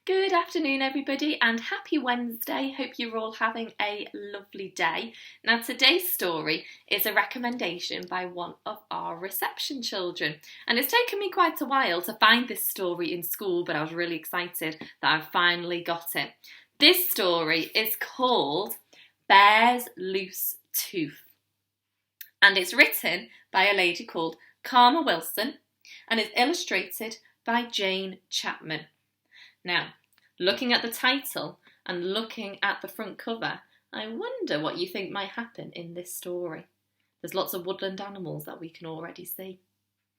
Good afternoon, everybody, and happy Wednesday. Hope you're all having a lovely day. Now, today's story is a recommendation by one of our reception children, and it's taken me quite a while to find this story in school, but I was really excited that I finally got it. This story is called Bear's Loose Tooth, and it's written by a lady called Karma Wilson, and it's illustrated by Jane Chapman. Now, looking at the title and looking at the front cover, I wonder what you think might happen in this story. There's lots of woodland animals that we can already see.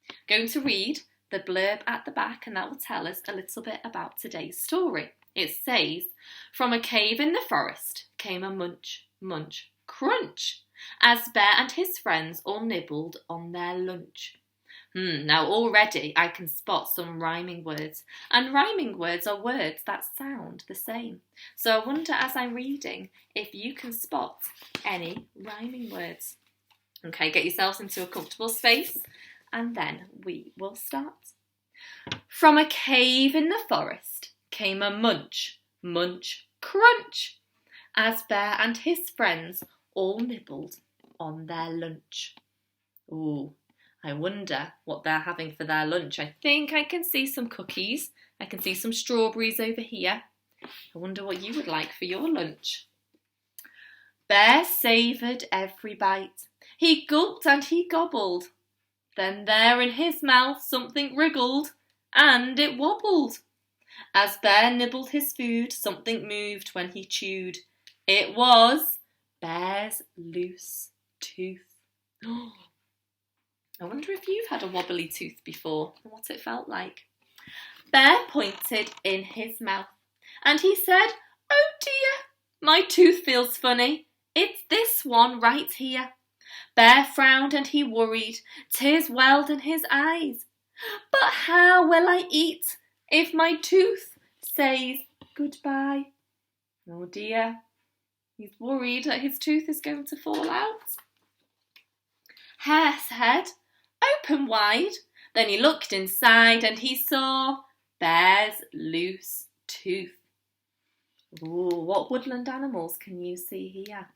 I'm going to read the blurb at the back, and that will tell us a little bit about today's story. It says, "From a cave in the forest came a munch, munch, crunch, as Bear and his friends all nibbled on their lunch." Now already I can spot some rhyming words, and rhyming words are words that sound the same. So I wonder as I'm reading if you can spot any rhyming words. Okay, get yourselves into a comfortable space and then we will start. From a cave in the forest came a munch, munch, crunch, as Bear and his friends all nibbled on their lunch. Ooh. I wonder what they're having for their lunch. I think I can see some cookies. I can see some strawberries over here. I wonder what you would like for your lunch. Bear savoured every bite. He gulped and he gobbled. Then there in his mouth something wriggled and it wobbled. As Bear nibbled his food, something moved when he chewed. It was Bear's loose tooth. I wonder if you've had a wobbly tooth before and what it felt like. Bear pointed in his mouth and he said, "Oh dear, my tooth feels funny. It's this one right here." Bear frowned and he worried. Tears welled in his eyes. "But how will I eat if my tooth says goodbye?" Oh dear, he's worried that his tooth is going to fall out. Hare said, "Open wide." Then he looked inside and he saw Bear's loose tooth. Ooh, what woodland animals can you see here?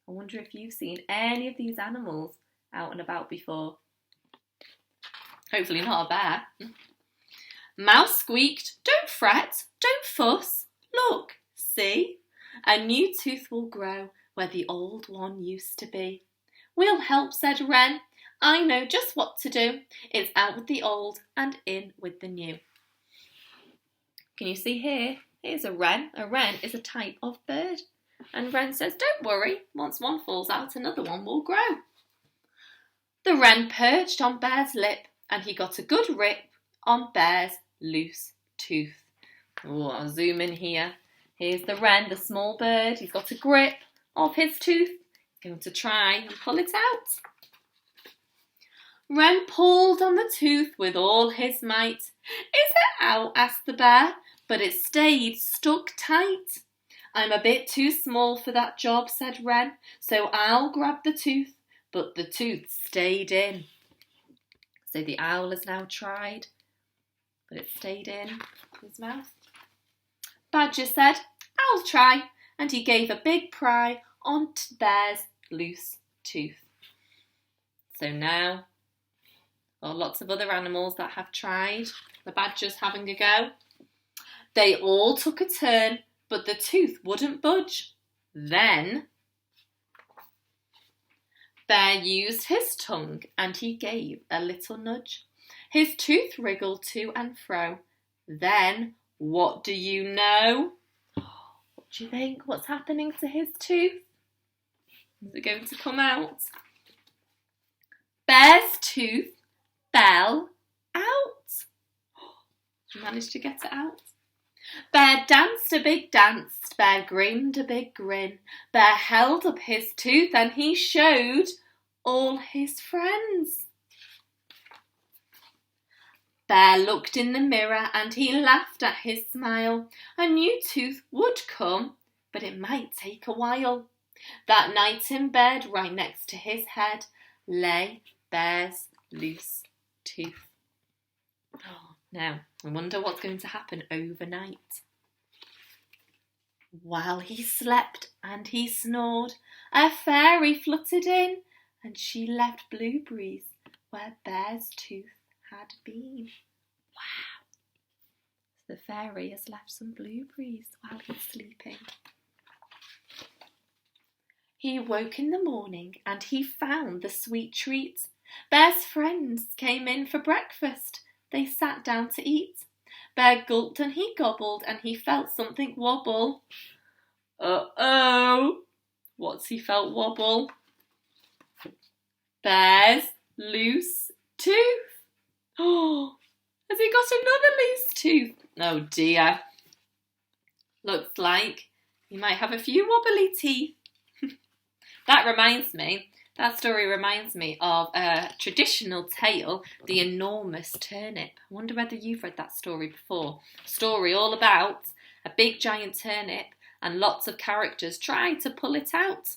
I wonder if you've seen any of these animals out and about before. Hopefully not a bear. Mouse squeaked, "Don't fret, don't fuss. Look, see, a new tooth will grow where the old one used to be." "We'll help," said Wren. "I know just what to do. It's out with the old and in with the new." Can you see here? Here's a wren. A wren is a type of bird. And Wren says, "Don't worry. Once one falls out, another one will grow." The wren perched on Bear's lip and he got a good rip on Bear's loose tooth. Oh, I'll zoom in here. Here's the wren, the small bird. He's got a grip of his tooth. He's going to try and pull it out. Wren pulled on the tooth with all his might. "Is it out?" asked the bear, but it stayed stuck tight. "I'm a bit too small for that job," said Wren, "so I'll grab the tooth," but the tooth stayed in. So the owl has now tried, but it stayed in his mouth. Badger said, "I'll try," and he gave a big pry on Bear's loose tooth. So now, lots of other animals that have tried. The badger's having a go. They all took a turn, but the tooth wouldn't budge. Then Bear used his tongue and he gave a little nudge. His tooth wriggled to and fro. Then, what do you know? What do you think? What's happening to his tooth? Is it going to come out? Bear's tooth fell out. He managed to get it out. Bear danced a big dance, Bear grinned a big grin. Bear held up his tooth and he showed all his friends. Bear looked in the mirror and he laughed at his smile. A new tooth would come, but it might take a while. That night in bed, right next to his head, lay Bear's loose tooth. Now, I wonder what's going to happen overnight. While he slept and he snored, a fairy fluttered in, and she left blueberries where Bear's tooth had been. Wow! The fairy has left some blueberries while he's sleeping. He woke in the morning and he found the sweet treat. Bear's friends came in for breakfast. They sat down to eat. Bear gulped and he gobbled and he felt something wobble. Uh-oh! What's he felt wobble? Bear's loose tooth. Oh, has he got another loose tooth? Oh dear. Looks like he might have a few wobbly teeth. That story reminds me of a traditional tale, The Enormous Turnip. I wonder whether you've read that story before. A story all about a big giant turnip and lots of characters trying to pull it out.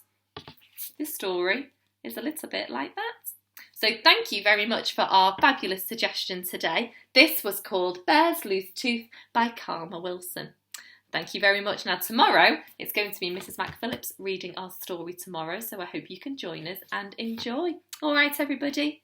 This story is a little bit like that. So thank you very much for our fabulous suggestion today. This was called Bear's Loose Tooth by Karma Wilson. Thank you very much. Now tomorrow, it's going to be Mrs. McPhillips reading our story tomorrow, so I hope you can join us and enjoy. All right, everybody.